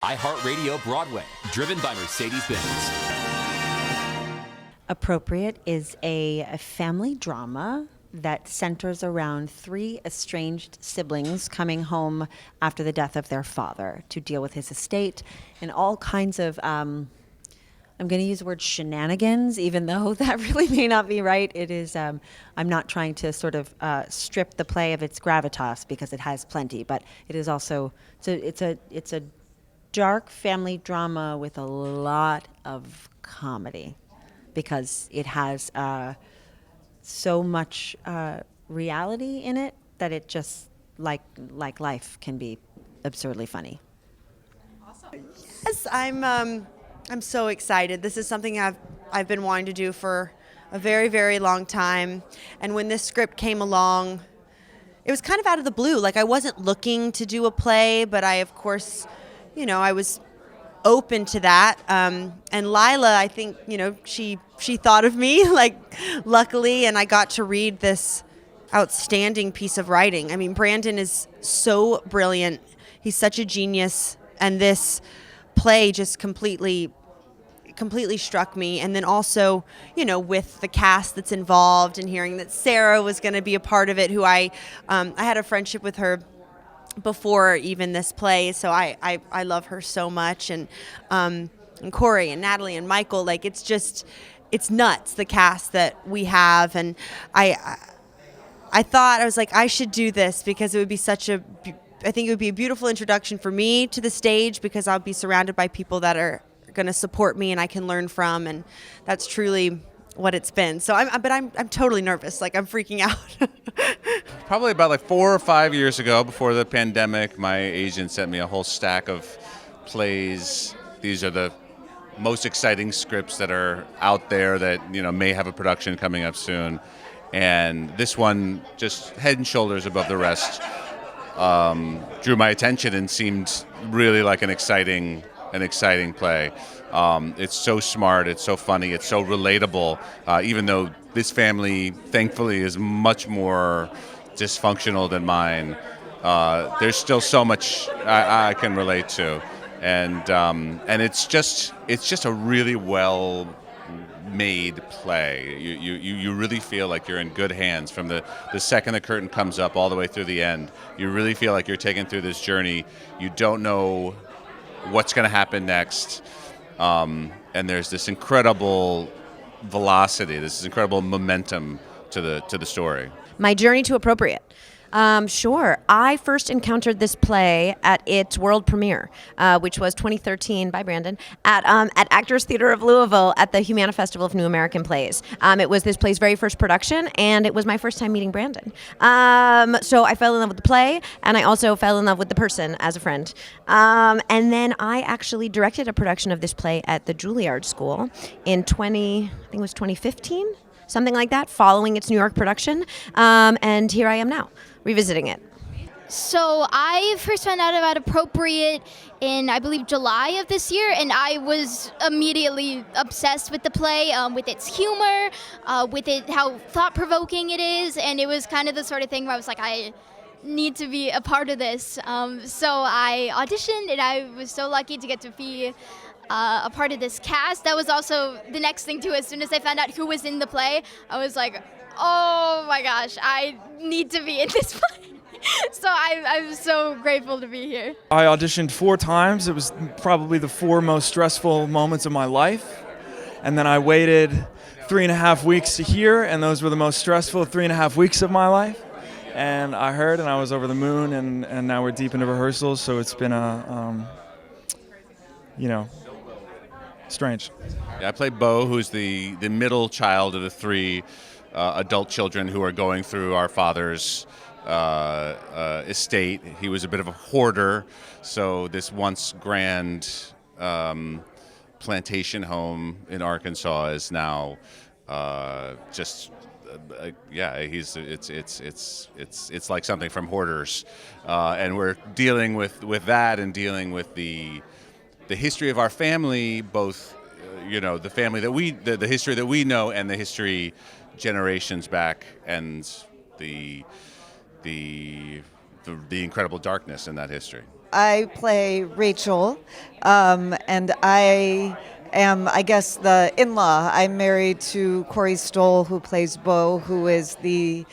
iHeartRadio Broadway, driven by Mercedes-Benz. Appropriate is a family drama that centers around three estranged siblings coming home after the death of their father to deal with his estate and all kinds of, I'm going to use the word shenanigans, even though that really may not be right. It is, I'm not trying to sort of strip the play of its gravitas because it has plenty, but it is also, it's a dark family drama with a lot of comedy because it has so much reality in it that it just, like life, can be absurdly funny. Awesome. Yes, I'm so excited. This is something I've been wanting to do for a very, very long time. And when this script came along, it was kind of out of the blue. Like, I wasn't looking to do a play, but I, of course, I was open to that. And Lila, I think, she thought of me, luckily, and I got to read this outstanding piece of writing. I mean, Brandon is so brilliant. He's such a genius. And this play just completely struck me. And then also, with the cast that's involved and hearing that Sarah was going to be a part of it, who I had a friendship with her before even this play, so I love her so much, and Corey and Natalie and Michael, it's nuts, the cast that we have, and I was like, I should do this because it would be I think it would be a beautiful introduction for me to the stage because I'll be surrounded by people that are going to support me and I can learn from, and that's truly what it's been. So I'm totally nervous. I'm freaking out. Probably about 4 or 5 years ago, before the pandemic, my agent sent me a whole stack of plays. These are the most exciting scripts that are out there that may have a production coming up soon. And this one, just head and shoulders above the rest, drew my attention and seemed really like an exciting play. It's so smart, it's so funny, it's so relatable, even though this family, thankfully, is much more dysfunctional than mine. There's still so much I can relate to, and it's just a really well made play. You really feel like you're in good hands from the second the curtain comes up all the way through the end. You really feel like you're taken through this journey. You don't know what's going to happen next, and there's this incredible velocity, this incredible momentum to the story. My journey to Appropriate. Sure. I first encountered this play at its world premiere, which was 2013 by Brandon at Actors Theater of Louisville at the Humana Festival of New American Plays. It was this play's very first production, and it was my first time meeting Brandon. So I fell in love with the play, and I also fell in love with the person as a friend. And then I actually directed a production of this play at the Juilliard School in 2015. Something like that, following its New York production. And here I am now, revisiting it. So I first found out about Appropriate in, I believe, July of this year, and I was immediately obsessed with the play, with its humor, with how thought-provoking it is, and it was kind of the sort of thing where I was like, I need to be a part of this. So I auditioned, and I was so lucky to get to be a part of this cast. That was also the next thing too. As soon as I found out who was in the play, I was like, oh my gosh, I need to be in this play. So I'm so grateful to be here. I auditioned 4 times. It was probably the 4 most stressful moments of my life. And then I waited 3.5 weeks to hear, and those were the most stressful 3.5 weeks of my life. And I heard, and I was over the moon, and now we're deep into rehearsals, so it's been strange. I play Bo, who's the middle child of the 3 adult children who are going through our father's estate. He was a bit of a hoarder, so this once grand plantation home in Arkansas is now it's like something from Hoarders, and we're dealing with that and dealing with the history of our family, both the family that the history that we know and the history generations back, and the incredible darkness in that history. I play Rachel, and I am, I guess, the in-law. I'm married to Corey Stoll, who plays Bo, who is the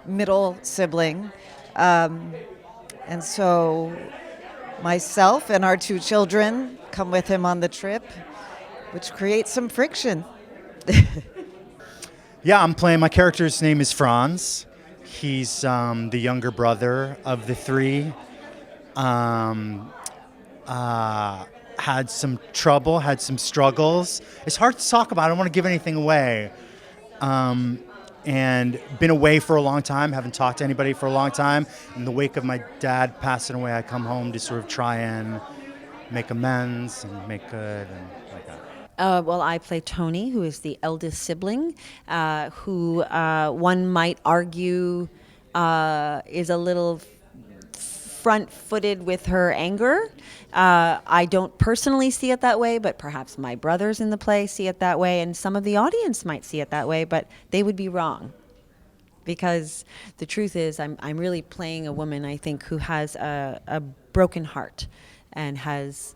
middle sibling. And so myself and our 2 children come with him on the trip, which creates some friction. Yeah, my character's name is Franz. He's the younger brother of the 3. Had some trouble, had some struggles. It's hard to talk about. I don't want to give anything away. And been away for a long time, haven't talked to anybody for a long time. In the wake of my dad passing away, I come home to sort of try and make amends and make good and like that. Well, I play Tony, who is the eldest sibling, who one might argue is a little front-footed with her anger. I don't personally see it that way, but perhaps my brothers in the play see it that way, and some of the audience might see it that way, but they would be wrong. Because the truth is, I'm really playing a woman, I think, who has a broken heart and has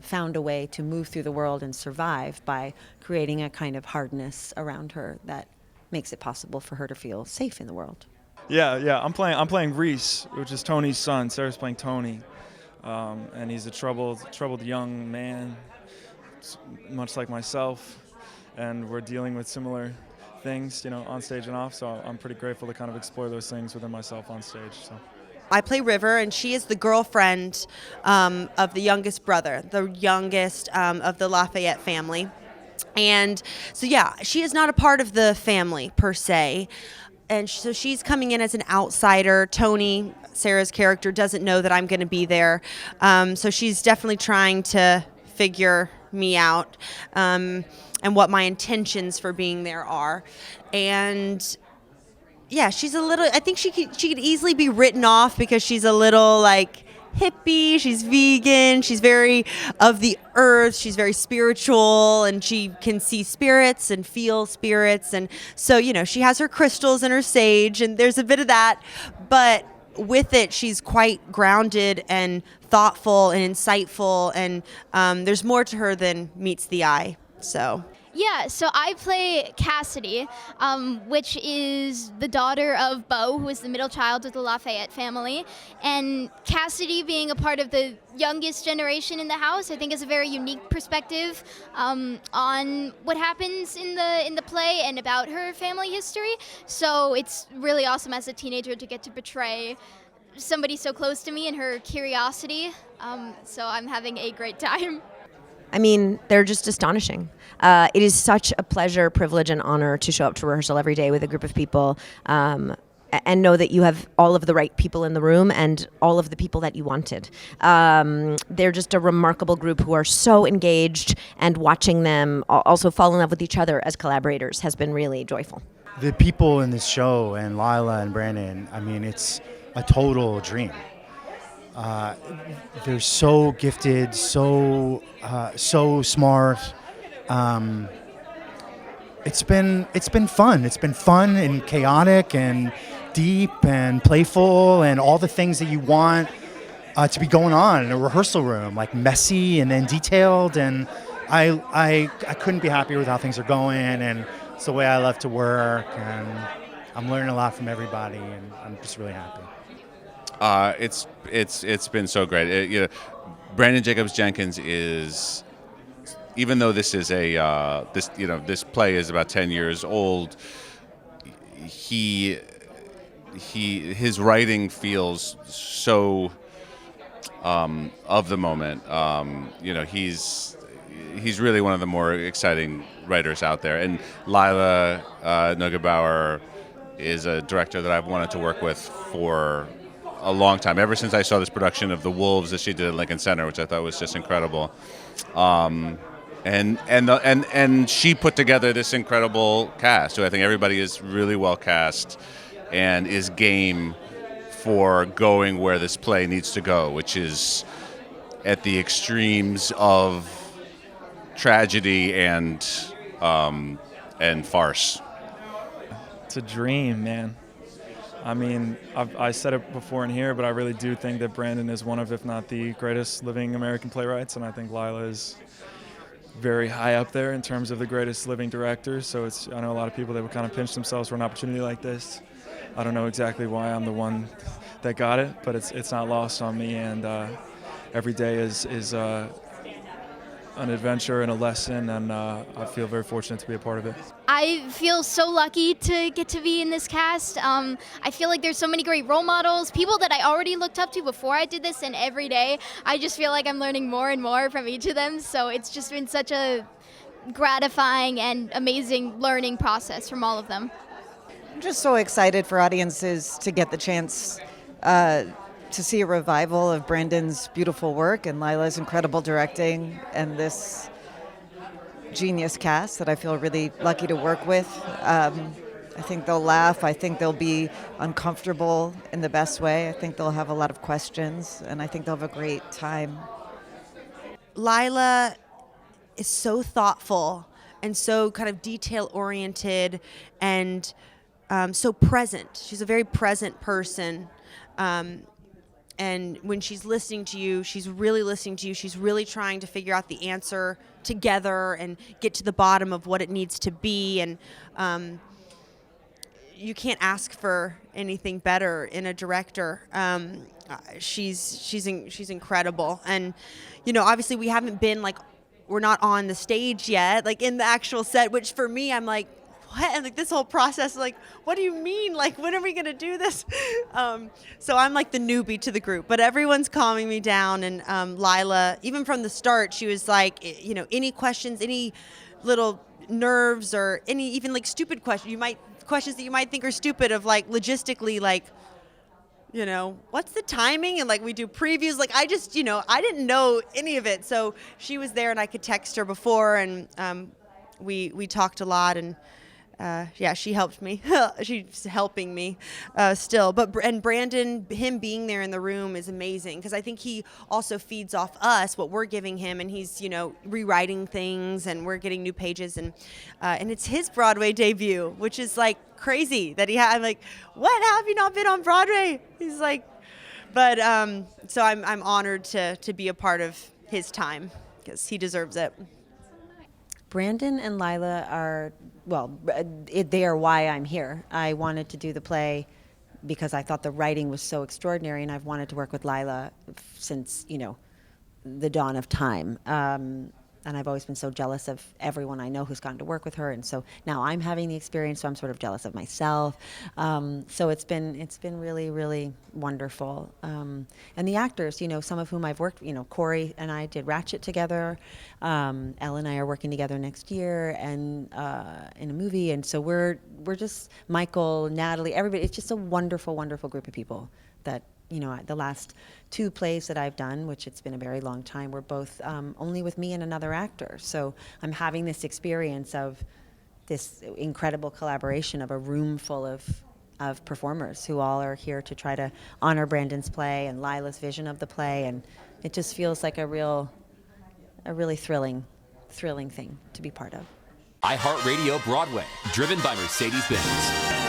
found a way to move through the world and survive by creating a kind of hardness around her that makes it possible for her to feel safe in the world. Yeah. I'm playing Reese, which is Tony's son. Sarah's playing Tony, and he's a troubled young man, much like myself, and we're dealing with similar things, on stage and off. So I'm pretty grateful to kind of explore those things within myself on stage. So. I play River, and she is the girlfriend of the youngest brother, the youngest of the Lafayette family. And so, yeah, she is not a part of the family per se. And so she's coming in as an outsider. Tony, Sarah's character, doesn't know that I'm going to be there. So she's definitely trying to figure me out and what my intentions for being there are. And yeah, she's a little, I think she could easily be written off because she's a little like hippie, she's vegan, she's very of the earth, she's very spiritual, and she can see spirits and feel spirits. And so, she has her crystals and her sage, and there's a bit of that. But with it, she's quite grounded and thoughtful and insightful, and there's more to her than meets the eye. So. Yeah, so I play Cassidy, which is the daughter of Beau, who is the middle child of the Lafayette family. And Cassidy, being a part of the youngest generation in the house, I think is a very unique perspective on what happens in the play and about her family history. So it's really awesome as a teenager to get to portray somebody so close to me and her curiosity. So I'm having a great time. I mean, they're just astonishing. It is such a pleasure, privilege, and honor to show up to rehearsal every day with a group of people and know that you have all of the right people in the room and all of the people that you wanted. They're just a remarkable group who are so engaged, and watching them also fall in love with each other as collaborators has been really joyful. The people in this show, and Lila and Brandon, I mean, it's a total dream. They're so gifted, so smart. It's been fun. It's been fun and chaotic and deep and playful and all the things that you want to be going on in a rehearsal room, like messy and then detailed. And I couldn't be happier with how things are going, and it's the way I love to work, and I'm learning a lot from everybody, and I'm just really happy. It's been so great. Brandon Jacobs Jenkins is, even though this is this play is about 10 years old, his writing feels so of the moment. He's really one of the more exciting writers out there. And Lila Neugebauer is a director that I've wanted to work with for a long time, ever since I saw this production of The Wolves that she did at Lincoln Center, which I thought was just incredible. And she put together this incredible cast, who I think everybody is really well cast and is game for going where this play needs to go, which is at the extremes of tragedy and farce. It's a dream, man. I mean, I said it before in here, but I really do think that Brandon is one of, if not the greatest living American playwrights, and I think Lila is very high up there in terms of the greatest living directors. So I know a lot of people that would kind of pinch themselves for an opportunity like this. I don't know exactly why I'm the one that got it, but it's not lost on me, and every day is an adventure and a lesson, and I feel very fortunate to be a part of it. I feel so lucky to get to be in this cast. I feel like there's so many great role models, people that I already looked up to before I did this, and every day I just feel like I'm learning more and more from each of them. So it's just been such a gratifying and amazing learning process from all of them. I'm just so excited for audiences to get the chance to see a revival of Brandon's beautiful work and Lila's incredible directing and this genius cast that I feel really lucky to work with. I think they'll laugh. I think they'll be uncomfortable in the best way. I think they'll have a lot of questions, and I think they'll have a great time. Lila is so thoughtful and so kind of detail-oriented and so present. She's a very present person. And when she's listening to you, she's really listening to you. She's really trying to figure out the answer together and get to the bottom of what it needs to be. And you can't ask for anything better in a director. She's incredible. And, you know, obviously we haven't been we're not on the stage yet, in the actual set, which for me, I'm like, what? And this whole process, what do you mean? when are we going to do this? So I'm the newbie to the group, but everyone's calming me down. And Lila, even from the start, she was any questions, any little nerves or any even stupid questions, questions that you might think are stupid of logistically, what's the timing? And we do previews. I just, I didn't know any of it. So she was there and I could text her before and we talked a lot and she helped me. She's helping me still. And Brandon, him being there in the room is amazing because I think he also feeds off us what we're giving him, and he's rewriting things, and we're getting new pages, and it's his Broadway debut, which is crazy that he had. I'm like, what? How have you not been on Broadway? He's like, but so I'm honored to be a part of his time because he deserves it. Brandon and Lila are, they are why I'm here. I wanted to do the play because I thought the writing was so extraordinary, and I've wanted to work with Lila since, the dawn of time. And I've always been so jealous of everyone I know who's gotten to work with her, and so now I'm having the experience, so I'm sort of jealous of myself. So it's been really, really wonderful. And the actors, some of whom I've worked, Corey and I did Ratchet together. Elle and I are working together next year, and in a movie, and so we're just Michael, Natalie, everybody. It's just a wonderful, wonderful group of people that. The last 2 plays that I've done, which it's been a very long time, were both only with me and another actor. So I'm having this experience of this incredible collaboration of a room full of performers who all are here to try to honor Brandon's play and Lila's vision of the play. And it just feels like a really thrilling thing to be part of. iHeartRadio Broadway, driven by Mercedes-Benz.